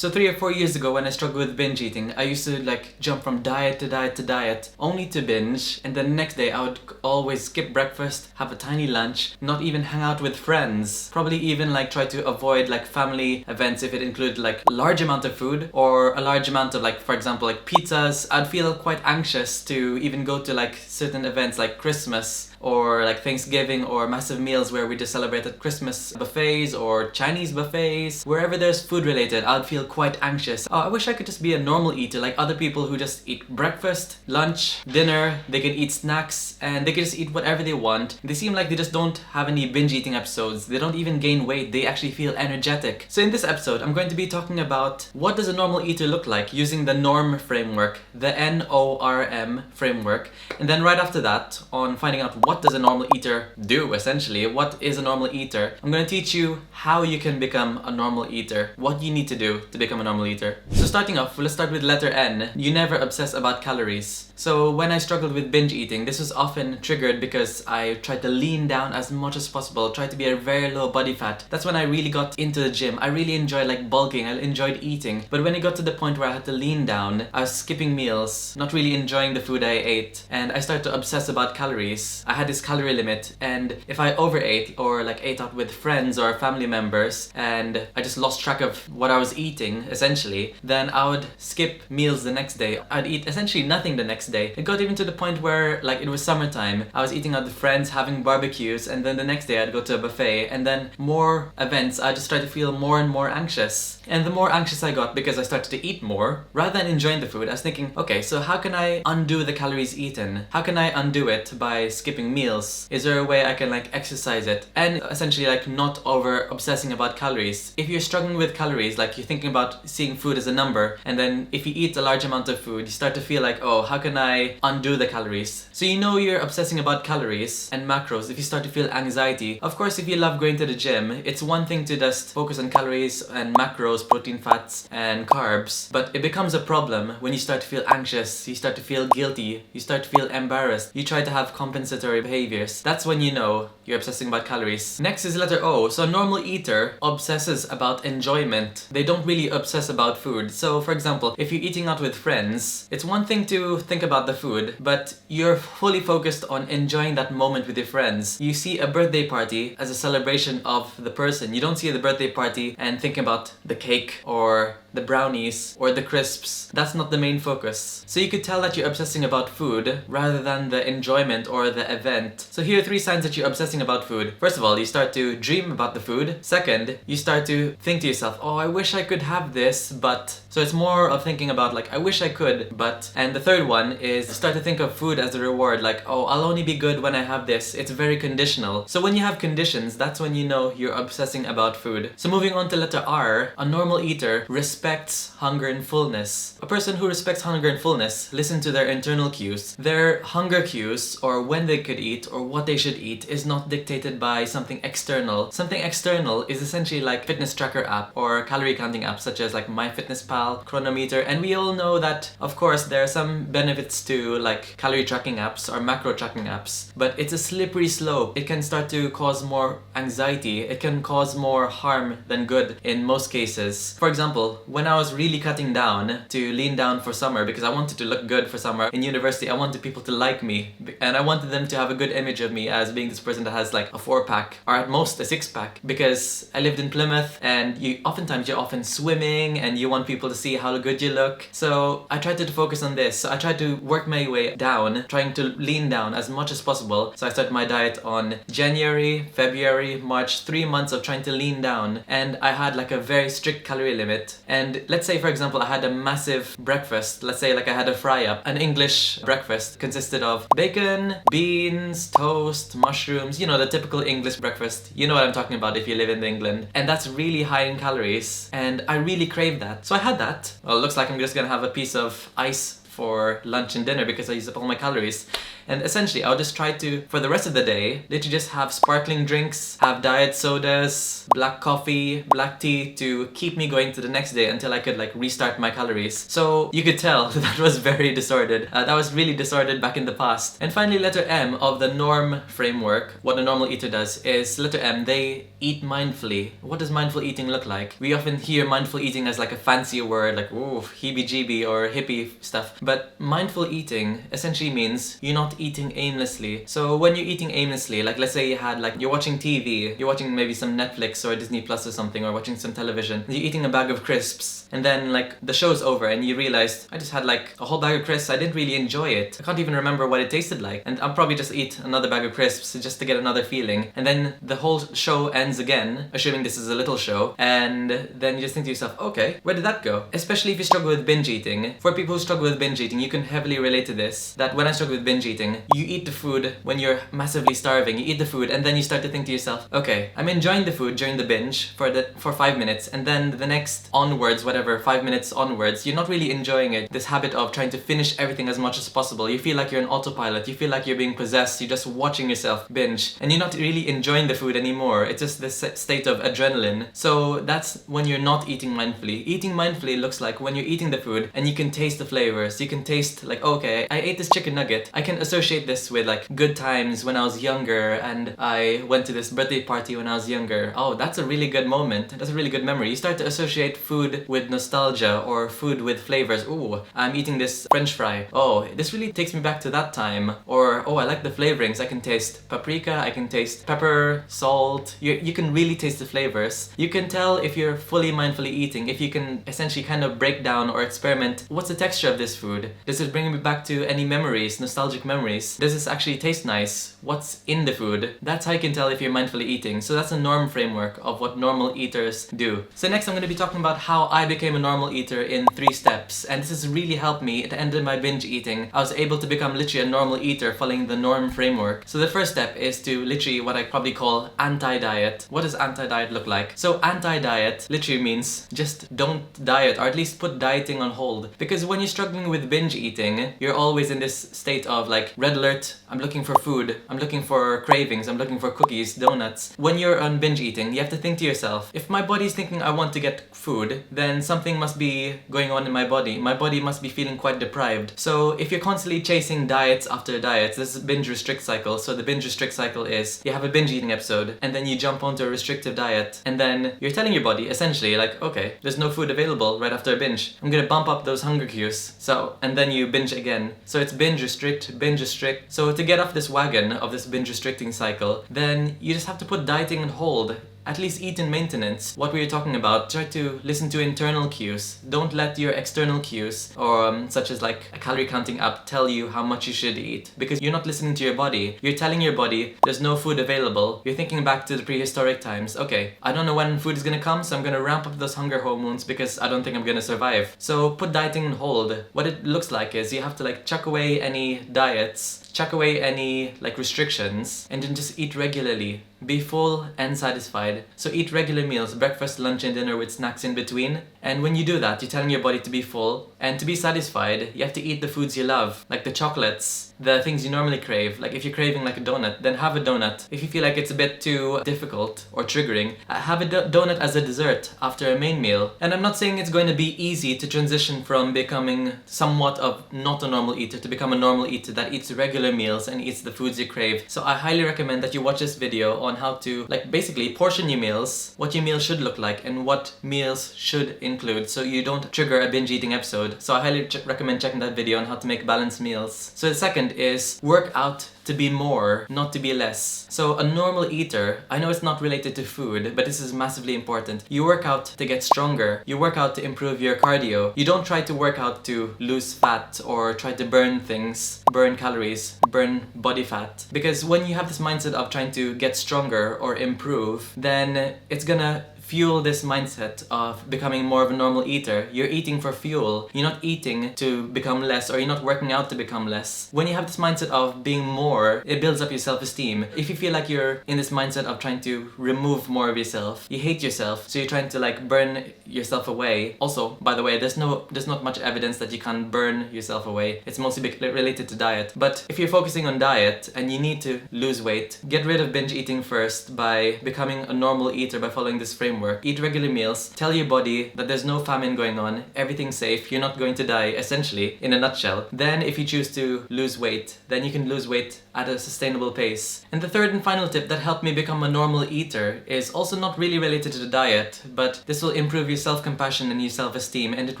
So 3 or 4 years ago when I struggled with binge eating, I used to jump from diet to diet to diet, only to binge, and then the next day I would always skip breakfast, have a tiny lunch, not even hang out with friends, probably even try to avoid family events if it included large amount of food or a large amount of for example pizzas. I'd feel quite anxious to even go to certain events like Christmas or Thanksgiving or massive meals where we just celebrated Christmas buffets or Chinese buffets. Wherever there's food related, I'd feel quite anxious. Oh, I wish I could just be a normal eater like other people who just eat breakfast, lunch, dinner, they can eat snacks, and they can just eat whatever they want. They seem like they just don't have any binge eating episodes. They don't even gain weight. They actually feel energetic. So in this episode, I'm going to be talking about what does a normal eater look like using the NORM framework, the NORM framework. And then right after that, on finding out what does a normal eater do, essentially, what is a normal eater, I'm going to teach you how you can become a normal eater, what you need to do to become a normal eater. So starting off, let's start with letter N. You never obsess about calories. So when I struggled with binge eating, this was often triggered because I tried to lean down as much as possible, tried to be a very low body fat. That's when I really got into the gym. I really enjoyed bulking, I enjoyed eating. But when it got to the point where I had to lean down, I was skipping meals, not really enjoying the food I ate, and I started to obsess about calories. I had this calorie limit, and if I overate or ate out with friends or family members and I just lost track of what I was eating, essentially, then I would skip meals the next day. I'd eat essentially nothing the next day. It got even to the point where it was summertime. I was eating out with friends, having barbecues, and then the next day I'd go to a buffet, and then more events, I just started to feel more and more anxious. And the more anxious I got because I started to eat more, rather than enjoying the food, I was thinking, okay, so how can I undo the calories eaten? How can I undo it by skipping meals? Is there a way I can exercise it? And essentially not over obsessing about calories. If you're struggling with calories, you're thinking about seeing food as a number, and then if you eat a large amount of food, you start to feel oh, how can I undo the calories? So you're obsessing about calories and macros if you start to feel anxiety. Of course, if you love going to the gym, it's one thing to just focus on calories and macros, protein, fats, and carbs, but it becomes a problem when you start to feel anxious, you start to feel guilty, you start to feel embarrassed, you try to have compensatory behaviors. That's when you know you're obsessing about calories. Next is letter O. So a normal eater obsesses about enjoyment. They don't really obsess about food. So for example, if you're eating out with friends, it's one thing to think about the food, but you're fully focused on enjoying that moment with your friends. You see a birthday party as a celebration of the person. You don't see the birthday party and think about the cake or the brownies or the crisps. That's not the main focus. So you could tell that you're obsessing about food rather than the enjoyment or the event. So here are 3 signs that you're obsessing about food. First of all, you start to dream about the food. Second, you start to think to yourself, oh, I wish I could have this, but... So it's more of thinking about I wish I could, but... And the third one is you start to think of food as a reward, oh, I'll only be good when I have this. It's very conditional. So when you have conditions, that's when you know you're obsessing about food. So moving on to letter R, a normal eater respects hunger and fullness. A person who respects hunger and fullness listen to their internal cues. Their hunger cues, or when they could eat or what they should eat, is not dictated by something external. Something external is essentially fitness tracker app or calorie counting apps such as MyFitnessPal, Chronometer, and we all know that of course there are some benefits to calorie tracking apps or macro tracking apps, but it's a slippery slope. It can start to cause more anxiety. It can cause more harm than good in most cases. For example, when I was really cutting down to lean down for summer because I wanted to look good for summer in university, I wanted people to like me and I wanted them to have a good image of me as being this person that has a 4-pack or at most a 6-pack, because I lived in Plymouth and you're often swimming and you want people to see how good you look. So I tried to focus on this. So I tried to work my way down, trying to lean down as much as possible. So I started my diet on January, February, March, 3 months of trying to lean down, and I had a very strict calorie limit. And let's say for example I had a massive breakfast. Let's say I had a fry up. An English breakfast consisted of bacon, beans, toast, mushrooms, the typical English breakfast. You know what I'm talking about if you live in England. And that's really high in calories, and I really craved that. So I had that. Well, it looks like I'm just gonna have a piece of ice for lunch and dinner because I use up all my calories. And essentially, I'll just try to, for the rest of the day, literally just have sparkling drinks, have diet sodas, black coffee, black tea to keep me going to the next day until I could like restart my calories. So you could tell that was very disordered. That was really disordered back in the past. And finally, letter M of the norm framework, what a normal eater does is letter M, they eat mindfully. What does mindful eating look like? We often hear mindful eating as like a fancy word, like ooh, heebie-jeebie or hippie stuff. But mindful eating essentially means you're not eating aimlessly. So when you're eating aimlessly, like let's say you had like, you're watching TV, you're watching maybe some Netflix or Disney Plus or something, or watching some television, you're eating a bag of crisps, and then like the show's over and you realized, I just had like a whole bag of crisps, I didn't really enjoy it. I can't even remember what it tasted like, and I'll probably just eat another bag of crisps just to get another feeling. And then the whole show ends again, assuming this is a little show, and then you just think to yourself, okay, where did that go? Especially if you struggle with binge eating. For people who struggle with binge eating, you can heavily relate to this, that when I struggle with binge eating, you eat the food when you're massively starving, you eat the food and then you start to think to yourself, okay, I'm enjoying the food during the binge for 5 minutes, and then the next onwards, whatever, 5 minutes onwards, you're not really enjoying it. This habit of trying to finish everything as much as possible. You feel like you're on autopilot, you feel like you're being possessed, you're just watching yourself binge, and you're not really enjoying the food anymore. It's just this state of adrenaline. So that's when you're not eating mindfully. Eating mindfully looks like when you're eating the food and you can taste the flavors. You can taste like, okay, I ate this chicken nugget. I can associate this with like good times when I was younger and I went to this birthday party when I was younger. Oh, that's a really good moment. That's a really good memory. You start to associate food with nostalgia or food with flavors. Ooh, I'm eating this French fry. Oh, this really takes me back to that time. Or, oh, I like the flavorings. I can taste paprika, I can taste pepper, salt. You can really taste the flavors. You can tell if you're fully mindfully eating, if you can essentially kind of break down or experiment, what's the texture of this food? Does it bring me back to any memories, nostalgic memories? Does this actually taste nice? What's in the food? That's how you can tell if you're mindfully eating. So that's a norm framework of what normal eaters do. So next I'm going to be talking about how I became a normal eater in 3 steps, and this has really helped me at the end of my binge eating. I was able to become literally a normal eater following the norm framework. So the first step is to literally what I probably call anti-diet. What does anti-diet look like? So anti-diet literally means just don't diet, or at least put dieting on hold. Because when you're struggling with binge eating, you're always in this state of like red alert, I'm looking for food, I'm looking for cravings, I'm looking for cookies, donuts. When you're on binge eating, you have to think to yourself, if my body's thinking I want to get food, then something must be going on in my body. My body must be feeling quite deprived. So if you're constantly chasing diets after diets, this is binge restrict cycle. So the binge restrict cycle is you have a binge eating episode and then you jump onto a restrictive diet, and then you're telling your body essentially like, okay, there's no food available right after a binge. I'm gonna bump up those hunger cues. So, and then you binge again. So it's binge restrict, binge restrict. So to get off this wagon of this binge restricting cycle, then you just have to put dieting on hold. At least eat in maintenance. What we were talking about, try to listen to internal cues. Don't let your external cues, or such as like a calorie counting app, tell you how much you should eat. Because you're not listening to your body. You're telling your body there's no food available. You're thinking back to the prehistoric times. Okay, I don't know when food is gonna come, so I'm gonna ramp up those hunger hormones because I don't think I'm gonna survive. So put dieting on hold. What it looks like is you have to like chuck away any diets, chuck away any like restrictions, and then just eat regularly. Be full and satisfied. So eat regular meals, breakfast, lunch and dinner with snacks in between. And when you do that, you're telling your body to be full. And to be satisfied, you have to eat the foods you love, like the chocolates, the things you normally crave. Like if you're craving like a donut, then have a donut. If you feel like it's a bit too difficult or triggering, have a donut as a dessert after a main meal. And I'm not saying it's going to be easy to transition from becoming somewhat of not a normal eater to become a normal eater that eats regular meals and eats the foods you crave. So I highly recommend that you watch this video on how to like basically portion your meals, what your meals should look like and what meals should include, so you don't trigger a binge eating episode. So I highly recommend checking that video on how to make balanced meals. So the second is work out to be more, not to be less. So a normal eater, I know it's not related to food, but this is massively important. You work out to get stronger. You work out to improve your cardio. You don't try to work out to lose fat or try to burn things, burn calories, burn body fat. Because when you have this mindset of trying to get stronger or improve, then it's gonna fuel this mindset of becoming more of a normal eater. You're eating for fuel. You're not eating to become less, or you're not working out to become less. When you have this mindset of being more, it builds up your self-esteem. If you feel like you're in this mindset of trying to remove more of yourself, you hate yourself, so you're trying to like burn yourself away. Also, by the way, there's not much evidence that you can burn yourself away. It's mostly related to diet. But if you're focusing on diet and you need to lose weight, get rid of binge eating first by becoming a normal eater by following this framework. Eat regular meals, tell your body that there's no famine going on, everything's safe, you're not going to die, essentially, in a nutshell. Then if you choose to lose weight, then you can lose weight at a sustainable pace. And the third and final tip that helped me become a normal eater is also not really related to the diet, but this will improve your self-compassion and your self-esteem, and it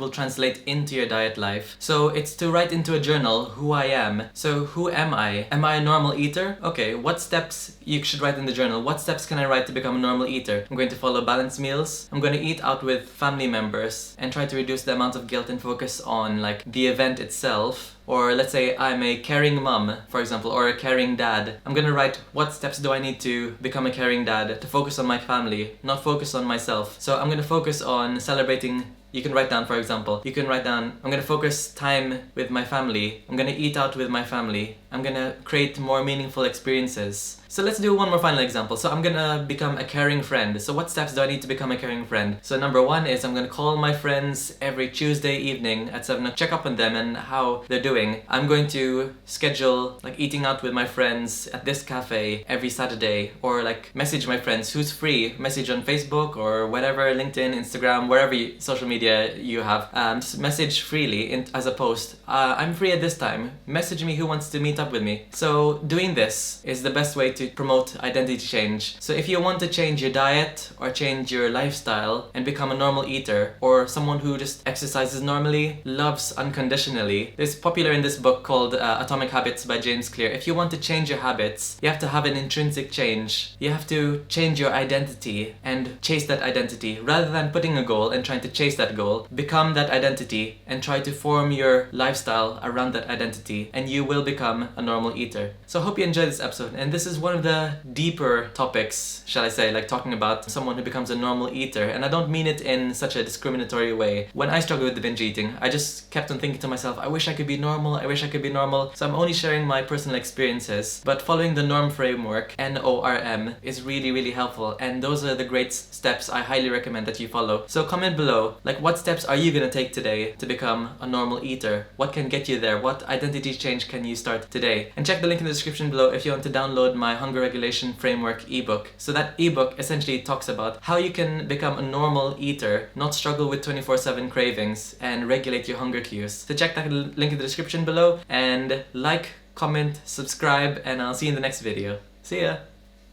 will translate into your diet life. So it's to write into a journal who I am. So who am I? Am I a normal eater? Okay, what steps you should write in the journal? What steps can I write to become a normal eater? I'm going to follow balanced meals. I'm going to eat out with family members and try to reduce the amount of guilt and focus on like the event itself. Or let's say I'm a caring mum, for example, or a caring dad. I'm gonna write what steps do I need to become a caring dad to focus on my family, not focus on myself. So I'm gonna focus on celebrating. You can write down, for example, I'm gonna focus time with my family. I'm gonna eat out with my family. I'm gonna create more meaningful experiences. So let's do one more final example. So I'm gonna become a caring friend. So what steps do I need to become a caring friend? So number one is I'm gonna call my friends every Tuesday evening at 7 o'clock, check up on them and how they're doing. I'm going to schedule like eating out with my friends at this cafe every Saturday, or like message my friends who's free, message on Facebook or whatever, LinkedIn, Instagram, wherever social media you have. Just message freely as a post. I'm free at this time. Message me who wants to meet up with me. So doing this is the best way to promote identity change. So if you want to change your diet or change your lifestyle and become a normal eater, or someone who just exercises normally, loves unconditionally, it's popular in this book called Atomic Habits by James Clear. If you want to change your habits, you have to have an intrinsic change. You have to change your identity and chase that identity. Rather than putting a goal and trying to chase that goal, become that identity and try to form your lifestyle around that identity, and you will become a normal eater. So I hope you enjoyed this episode, and this is one of the deeper topics, shall I say, like talking about someone who becomes a normal eater. And I don't mean it in such a discriminatory way. When I struggled with the binge eating, I just kept on thinking to myself, I wish I could be normal, I wish I could be normal. So I'm only sharing my personal experiences, but following the norm framework, NORM, is really, really helpful. And those are the great steps I highly recommend that you follow. So comment below, like what steps are you gonna take today to become a normal eater? What can get you there? What identity change can you start today? And check the link in the description below if you want to download my Hunger Regulation Framework ebook. So that ebook essentially talks about how you can become a normal eater, not struggle with 24/7 cravings, and regulate your hunger cues. So check that link in the description below, and like, comment, subscribe, and I'll see you in the next video. See ya!